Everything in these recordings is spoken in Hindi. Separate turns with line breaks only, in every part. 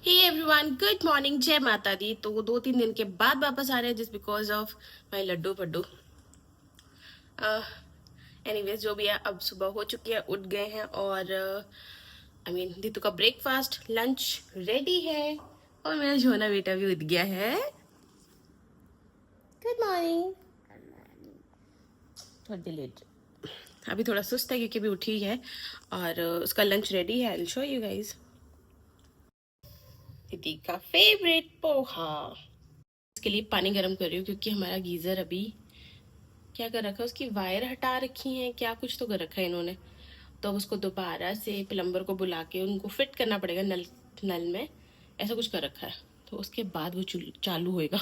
हे एवरीवन, गुड मॉर्निंग, जय माता दी। तो 2-3 दिन के बाद वापस आ रहे हैं जस्ट बिकॉज ऑफ माई लड्डू पड्डू। एनीवेज जो भी है, अब सुबह हो चुकी है, उठ गए हैं और दीतू का ब्रेकफास्ट लंच रेडी है और मेरा झोना बेटा भी उठ गया है। Good morning. थोड़ी लेट, अभी थोड़ा सुस्त है क्योंकि अभी उठी है और उसका लंच रेडी है। I will show you guys. दीदी का फेवरेट पोहा। इसके लिए पानी गर्म कर रही हूँ क्योंकि हमारा गीजर अभी क्या कर रखा है, उसकी वायर हटा रखी है, क्या कुछ तो कर रखा है इन्होंने। तो अब उसको दोबारा से प्लम्बर को बुला के उनको फिट करना पड़ेगा नल में, ऐसा कुछ कर रखा है। तो उसके बाद वो चालू होएगा।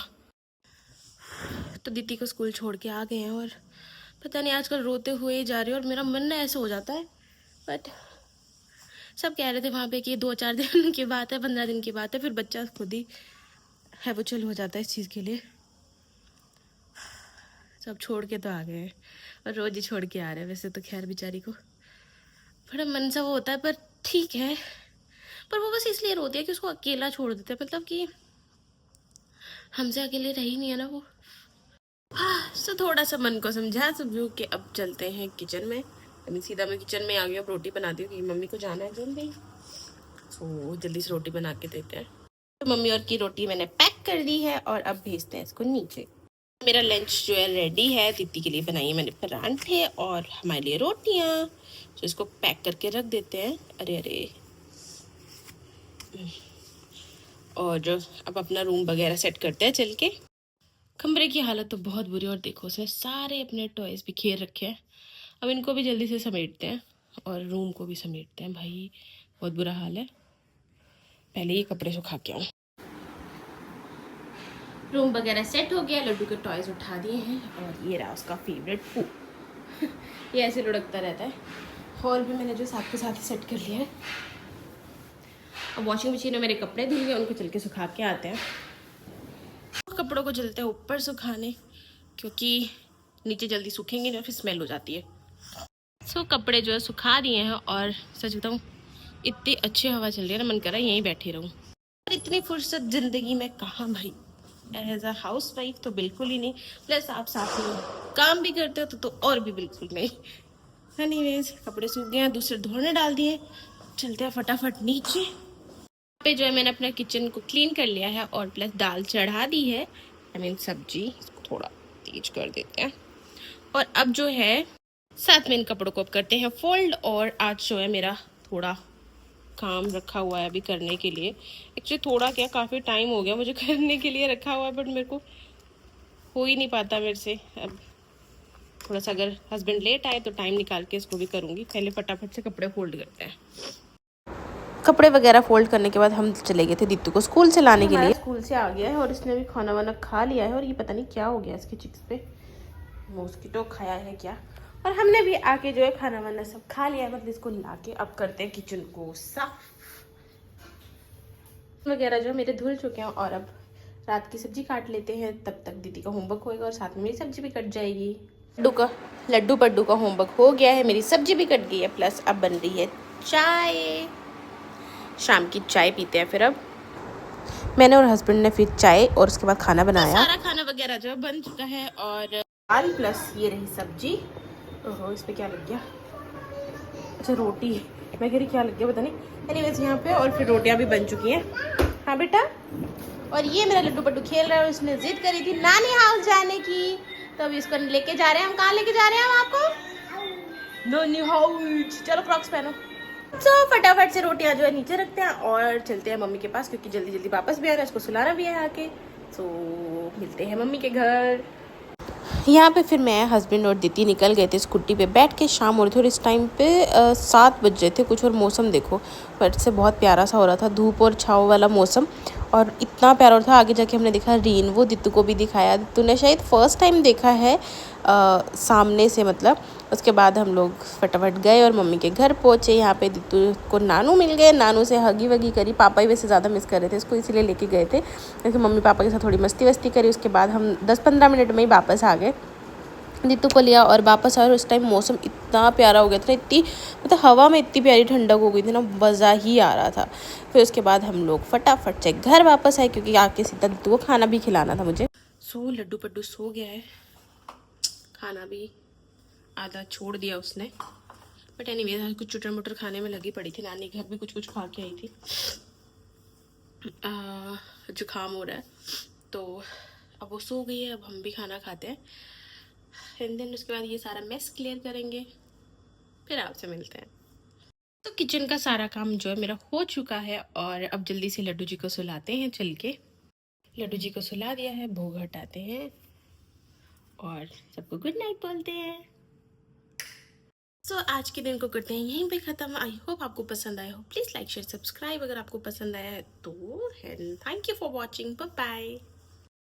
तो दीदी को स्कूल छोड़ के आ गए हैं और पता नहीं आजकल रोते हुए ही जा रहे हैं और मेरा मन ना ऐसे हो जाता है। बट सब कह रहे थे वहाँ पे कि 2-4 दिन की बात है, 15 दिन की बात है, फिर बच्चा खुद ही हैबिचुअल हो जाता है इस चीज़ के लिए। सब छोड़ के तो आ गए हैं और रोज ही छोड़ के आ रहे हैं। वैसे तो खैर बेचारी को बड़ा मन सा वो होता है, पर ठीक है। पर वो बस इसलिए रोती है कि उसको अकेला छोड़ देते हैं, मतलब कि हमसे अकेले रही नहीं है ना वो। तो थोड़ा सा मन को समझू कि अब चलते हैं किचन में। अभी सीधा मैं किचन में आ गई, अब रोटी बनाती हूँ क्योंकि मम्मी को जाना है जल्दी। तो जल्दी से रोटी बना के देते हैं। तो मम्मी और की रोटी मैंने पैक कर दी है और अब भेजते हैं इसको नीचे। मेरा लंच जो है रेडी है। दीदी के लिए बनाई है मैंने परांठे और हमारे लिए रोटियां। तो इसको पैक करके रख देते हैं। अरे अरे, और जो अब अपना रूम वगैरह सेट करते हैं चल के। कमरे की हालत तो बहुत बुरी, और देखो उसमें सारे अपने टॉयज बिखेर रखे हैं। अब इनको भी जल्दी से समेटते हैं और रूम को भी समेटते हैं। भाई बहुत बुरा हाल है। पहले ये कपड़े सुखा के आऊँ। रूम वगैरह सेट हो गया, लड्डू के टॉयज उठा दिए हैं और ये रहा उसका फेवरेट पू। ये ऐसे लुढ़कता रहता है। हॉल भी मैंने जो साथ के साथ ही सेट कर लिया है। अब वॉशिंग मशीन में मेरे कपड़े धुल गए, उनको चल के सुखा के आते हैं। कपड़ों को चलते हैं ऊपर सुखाने क्योंकि नीचे जल्दी सूखेंगे ना, फिर स्मेल हो जाती है। सो कपड़े जो है सुखा दिए हैं और सच बताऊँ इतनी अच्छी हवा चल रही है ना, मन कर रहा है यहीं बैठी रहूँ। और इतनी फुर्सत ज़िंदगी में कहाँ भाई। एज अ हाउस वाइफ तो बिल्कुल ही नहीं, प्लस आप साथ में काम भी करते हो तो और भी बिल्कुल नहीं। एनीवेज कपड़े सूख गए हैं, दूसरे धोने डाल दिए, चलते हैं फटाफट नीचे। पे जो है मैंने अपना किचन को क्लीन कर लिया है और प्लस दाल चढ़ा दी है। सब्जी इसको थोड़ा तेज कर देते हैं। और अब जो है साथ में इन कपड़ों को अब करते हैं फोल्ड। और आज जो है मेरा थोड़ा काम रखा हुआ है अभी करने के लिए। एक्चुअली थोड़ा क्या, काफ़ी टाइम हो गया मुझे करने के लिए रखा हुआ है, बट मेरे को हो ही नहीं पाता मेरे से। अब थोड़ा सा अगर हस्बैंड लेट आए तो टाइम निकाल के इसको भी करूँगी। पहले फटाफट से कपड़े फोल्ड करते हैं। कपड़े वगैरह फोल्ड करने के बाद हम चले गए थे दीतू को स्कूल से लाने के लिए। स्कूल से आ गया है और इसने भी खाना वाना खा लिया है। और ये पता नहीं क्या हो गया इसके चिक्स पे, मॉस्किटो खाया है क्या। और हमने भी आके जो है खाना वाना सब खा लिया है। मतलब इसको ला के अब करते हैं किचन को साफ वगैरह जो मेरे धुल चुके हैं। और अब रात की सब्जी काट लेते हैं, तब तक दीदी का होमवर्क होएगा और साथ में मेरी सब्जी भी कट जाएगी। लड्डू पड्डू का होमवर्क हो गया है, मेरी सब्जी भी कट गई है, प्लस अब बन रही है चाय। शाम की चाय पीते हैं। फिर अब मैंने और हस्बैंड ने फिर चाय और उसके बाद खाना बनाया। सारा खाना वगैरह जो बन चुका है और दाल प्लस ये रही सब्जी। ओहो, इस पे क्या लग गया? अच्छा रोटी, मैं कह रही क्या लग गया पता नहीं। एनीवेज यहाँ पे और फिर रोटियाँ भी बन चुकी हैं। हाँ बेटा, और ये मेरा लड्डू पड्डू खेल रहा है। उसने जिद करी थी नानी हाउस जाने की, तो अभी इसको लेके जा रहे हैं हम। कहाँ लेके जा रहे हैं हम आपको? नानी हाउस। चलो क्रॉक्स पहनो। तो फटाफट से रोटियां जो है नीचे रखते हैं और चलते हैं मम्मी के पास क्योंकि जल्दी जल्दी वापस भी आना है, इसको सुलाना भी है आके। तो मिलते हैं मम्मी के घर। यहाँ पे फिर मैं हस्बैंड और दीदी निकल गए थे स्कूटी पे बैठ के। शाम हो रही थी और इस टाइम पे 7 बज रहे थे कुछ। और मौसम देखो बट से बहुत प्यारा सा हो रहा था, धूप और छाँव वाला मौसम, और इतना प्यारा था। आगे जाके हमने देखा रेन, वो दित्तू को भी दिखाया। दित्तू ने शायद फर्स्ट टाइम देखा है सामने से, मतलब। उसके बाद हम लोग फटाफट गए और मम्मी के घर पहुँचे। यहाँ पे दित्तू को नानू मिल गए, नानू से हगी वगी करी। पापा ही वैसे ज़्यादा मिस कर रहे थे इसको, इसीलिए लेके गए थे क्योंकि मम्मी पापा के साथ थोड़ी मस्ती वस्ती करी। उसके बाद हम 10-15 मिनट में ही वापस आ गए। नीतू को लिया और वापस आया। और उस टाइम मौसम इतना प्यारा हो गया था, इतनी मतलब हवा में इतनी प्यारी ठंडक हो गई थी ना, मज़ा ही आ रहा था। फिर उसके बाद हम लोग फटाफट से घर वापस आए क्योंकि आके सीधा नीतू को खाना भी खिलाना था मुझे। लड्डू पड्डू सो गया है, खाना भी आधा छोड़ दिया उसने। बट एनीवेज कुछ चुटर मुटर खाने में लगी पड़ी थी, नानी घर भी कुछ कुछ खा के आई थी। जुकाम हो रहा है तो अब वो सो गई है, अब हम भी खाना खाते हैं एंड देन उसके बाद ये सारा मेस क्लियर करेंगे, फिर आपसे मिलते हैं। तो किचन का सारा काम जो है मेरा हो चुका है और अब जल्दी से लड्डू जी को सुलाते हैं। चल के लड्डू जी को सुला दिया है, भोग हटाते हैं और सबको गुड नाइट बोलते हैं। आज के दिन को करते हैं यहीं पे ख़त्म। आई होप आपको पसंद आया हो। प्लीज़ लाइक शेयर सब्सक्राइब अगर आपको पसंद आया है तो। And thank you for watching, bye bye.